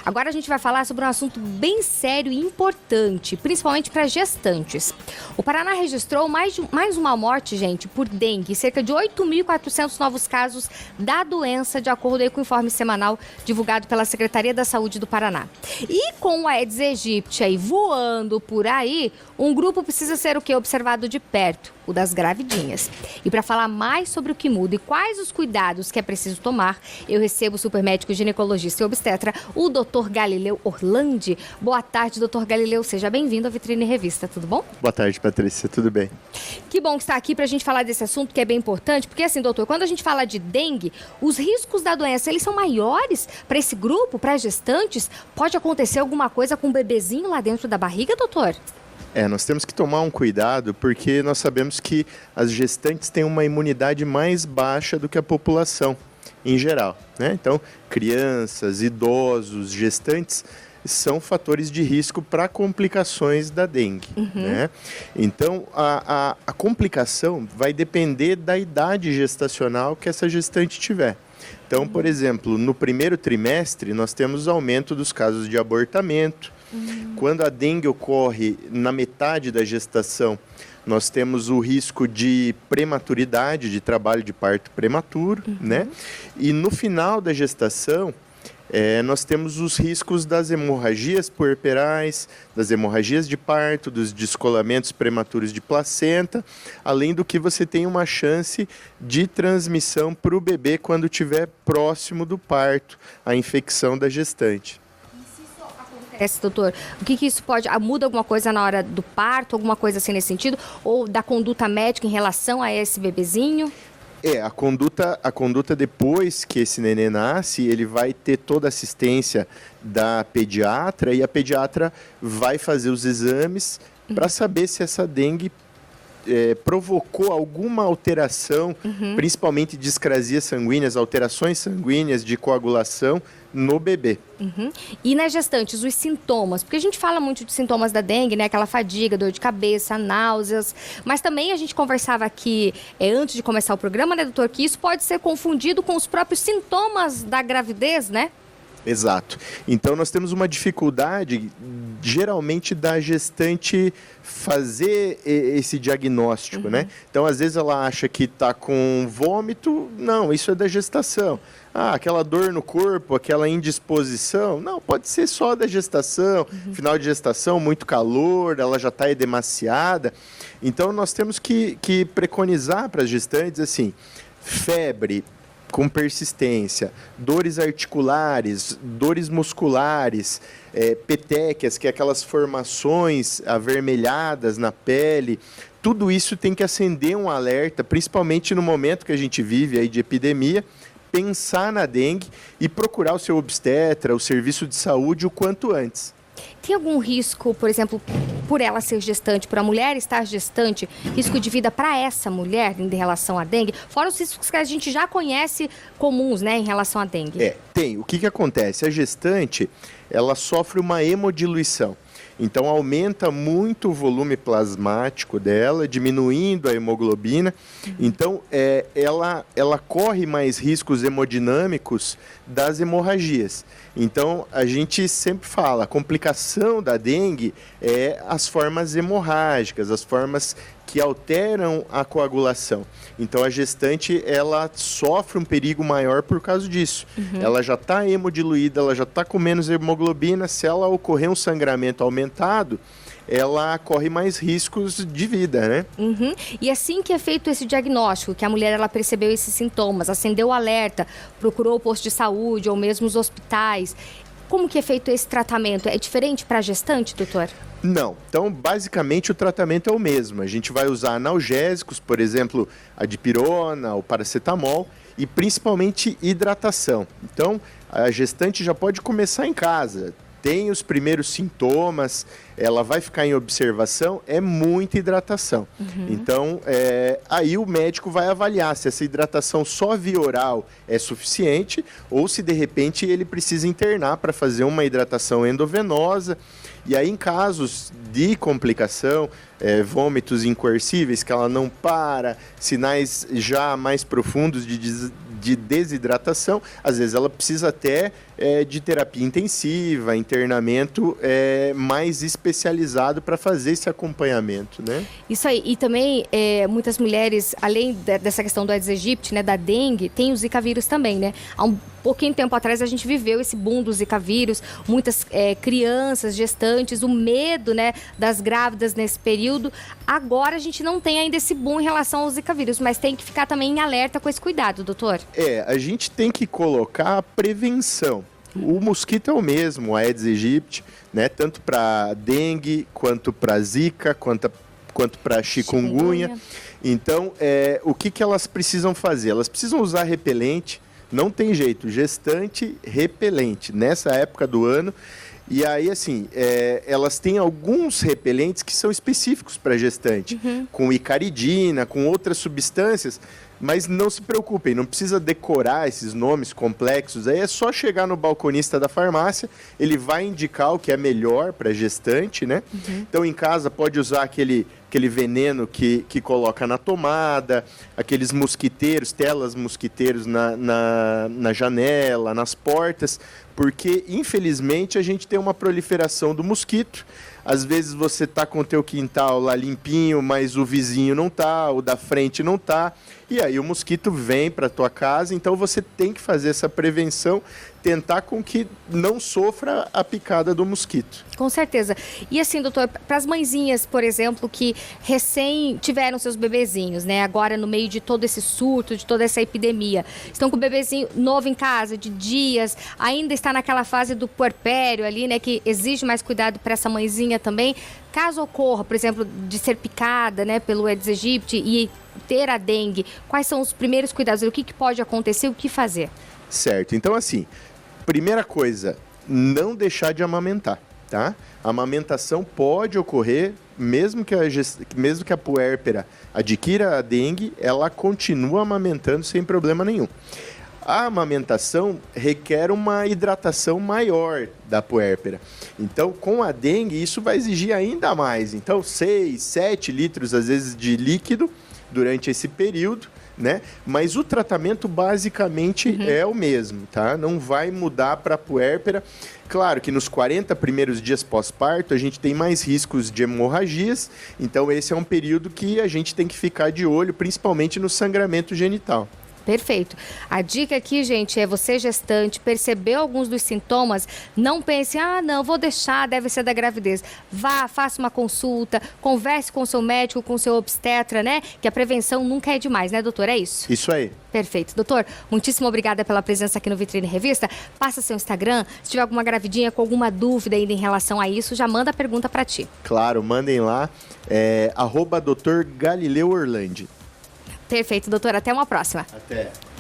Agora a gente vai falar sobre um assunto bem sério e importante, principalmente para gestantes. O Paraná registrou mais uma morte, gente, por dengue, cerca de 8.400 novos casos da doença, de acordo aí com o informe semanal divulgado pela Secretaria da Saúde do Paraná. E com o Aedes aegypti aí voando por aí, um grupo precisa ser o quê? Observado de perto, o das gravidinhas. E para falar mais sobre o que muda e quais os cuidados que é preciso tomar, eu recebo o supermédico ginecologista e obstetra, o Dr. Galileu Orlandi. Boa tarde, Dr. Galileu. Seja bem-vindo à Vitrine Revista, tudo bom? Boa tarde, Patrícia. Tudo bem? Que bom que está aqui para a gente falar desse assunto que é bem importante, porque assim, doutor, quando a gente fala de dengue, os riscos da doença, eles são maiores para esse grupo, para gestantes? Pode acontecer alguma coisa com o bebezinho lá dentro da barriga, doutor? Nós temos que tomar um cuidado porque nós sabemos que as gestantes têm uma imunidade mais baixa do que a população em geral, né? Então, crianças, idosos, gestantes são fatores de risco para complicações da dengue, né? Então, a complicação vai depender da idade gestacional que essa gestante tiver. Então, por exemplo, no primeiro trimestre, nós temos aumento dos casos de abortamento. Quando a dengue ocorre na metade da gestação, nós temos o risco de prematuridade, de trabalho de parto prematuro, né? E no final da gestação, nós temos os riscos das hemorragias puerperais, das hemorragias de parto, dos descolamentos prematuros de placenta, além do que você tem uma chance de transmissão para o bebê quando estiver próximo do parto, a infecção da gestante. Doutor, o que isso pode... Muda alguma coisa na hora do parto, alguma coisa assim nesse sentido? Ou da conduta médica em relação a esse bebezinho? A conduta depois que esse nenê nasce, ele vai ter toda a assistência da pediatra e a pediatra vai fazer os exames para saber se essa dengue provocou alguma alteração, principalmente discrasias sanguíneas, alterações sanguíneas de coagulação no bebê. E nas gestantes, os sintomas? Porque a gente fala muito de sintomas da dengue, né? Aquela fadiga, dor de cabeça, náuseas. Mas também a gente conversava aqui, antes de começar o programa, né, doutor, que isso pode ser confundido com os próprios sintomas da gravidez, né? Exato. Então, nós temos uma dificuldade, geralmente, da gestante fazer esse diagnóstico, né? Então, às vezes, ela acha que está com vômito. Não, isso é da gestação. Aquela dor no corpo, aquela indisposição. Não, pode ser só da gestação. Final de gestação, muito calor, ela já está edemaciada. Então, nós temos que preconizar para as gestantes, assim, febre com persistência, dores articulares, dores musculares, petequias, que é aquelas formações avermelhadas na pele, tudo isso tem que acender um alerta, principalmente no momento que a gente vive aí de epidemia, pensar na dengue e procurar o seu obstetra, o serviço de saúde o quanto antes. Tem algum risco, por exemplo, por ela ser gestante, por a mulher estar gestante, risco de vida para essa mulher em relação à dengue? Fora os riscos que a gente já conhece comuns, né, em relação à dengue. Tem. O que acontece? A gestante, ela sofre uma hemodiluição. Então, aumenta muito o volume plasmático dela, diminuindo a hemoglobina. Então, ela corre mais riscos hemodinâmicos das hemorragias. Então, a gente sempre fala, a complicação da dengue é as formas hemorrágicas, as formas que alteram a coagulação. Então, a gestante, ela sofre um perigo maior por causa disso. Ela já está hemodiluída, ela já está com menos hemoglobina. Se ela ocorrer um sangramento aumentado, ela corre mais riscos de vida, né? E assim que é feito esse diagnóstico, que a mulher ela percebeu esses sintomas, acendeu o alerta, procurou o posto de saúde ou mesmo os hospitais, como que é feito esse tratamento? É diferente para a gestante, doutor? Não. Então, basicamente, o tratamento é o mesmo. A gente vai usar analgésicos, por exemplo, a dipirona, o paracetamol e principalmente hidratação. Então, a gestante já pode começar em casa. Tem os primeiros sintomas, ela vai ficar em observação, é muita hidratação. Então, aí o médico vai avaliar se essa hidratação só via oral é suficiente ou se, de repente, ele precisa internar para fazer uma hidratação endovenosa. E aí, em casos de complicação, vômitos incoercíveis, que ela não para, sinais já mais profundos de desidratação, às vezes ela precisa até de terapia intensiva, internamento mais especializado para fazer esse acompanhamento, né? Isso aí. E também, muitas mulheres, além dessa questão do Aedes aegypti, né, da dengue, tem o Zika vírus também, né? Há um pouquinho tempo atrás a gente viveu esse boom do Zika vírus, muitas crianças, gestantes, o medo, né, das grávidas nesse período. Agora a gente não tem ainda esse boom em relação ao Zika vírus, mas tem que ficar também em alerta com esse cuidado, doutor. A gente tem que colocar a prevenção. O mosquito é o mesmo, o Aedes aegypti, né, tanto para dengue, quanto para Zika, quanto para chikungunya. Então, o que elas precisam fazer? Elas precisam usar repelente. Não tem jeito, gestante, repelente, nessa época do ano. E aí, assim, elas têm alguns repelentes que são específicos para gestante, com icaridina, com outras substâncias, mas não se preocupem, não precisa decorar esses nomes complexos, aí é só chegar no balconista da farmácia, ele vai indicar o que é melhor para gestante, né? Então, em casa, pode usar aquele veneno que coloca na tomada, aqueles mosquiteiros, telas mosquiteiros na janela, nas portas, porque, infelizmente, a gente tem uma proliferação do mosquito. Às vezes você está com o teu quintal lá limpinho, mas o vizinho não está, o da frente não está, e aí o mosquito vem para a tua casa, então você tem que fazer essa prevenção, tentar com que não sofra a picada do mosquito. Com certeza. E assim, doutor, para as mãezinhas, por exemplo, que recém tiveram seus bebezinhos, né? Agora no meio de todo esse surto, de toda essa epidemia, estão com o bebezinho novo em casa, de dias, ainda está naquela fase do puerpério ali, né? Que exige mais cuidado para essa mãezinha também. Caso ocorra, por exemplo, de ser picada, né, pelo Aedes aegypti e ter a dengue, quais são os primeiros cuidados? O que pode acontecer, o que fazer? Certo. Então, assim, primeira coisa, não deixar de amamentar, tá? A amamentação pode ocorrer, mesmo que a puérpera adquira a dengue, ela continua amamentando sem problema nenhum. A amamentação requer uma hidratação maior da puérpera. Então, com a dengue, isso vai exigir ainda mais. Então, 6, 7 litros, às vezes, de líquido durante esse período, né? Mas o tratamento basicamente é o mesmo, tá? Não vai mudar para a puérpera. Claro que nos 40 primeiros dias pós-parto a gente tem mais riscos de hemorragias, então esse é um período que a gente tem que ficar de olho, principalmente no sangramento genital. Perfeito. A dica aqui, gente, é você gestante, percebeu alguns dos sintomas, não pense, não, vou deixar, deve ser da gravidez. Vá, faça uma consulta, converse com o seu médico, com o seu obstetra, né? Que a prevenção nunca é demais, né, doutor? É isso? Isso aí. Perfeito. Doutor, muitíssimo obrigada pela presença aqui no Vitrine Revista. Passa seu Instagram, se tiver alguma gravidinha com alguma dúvida ainda em relação a isso, já manda a pergunta para ti. Claro, mandem lá, @Dr. Galileu Orlandi. Perfeito, doutor. Até uma próxima. Até.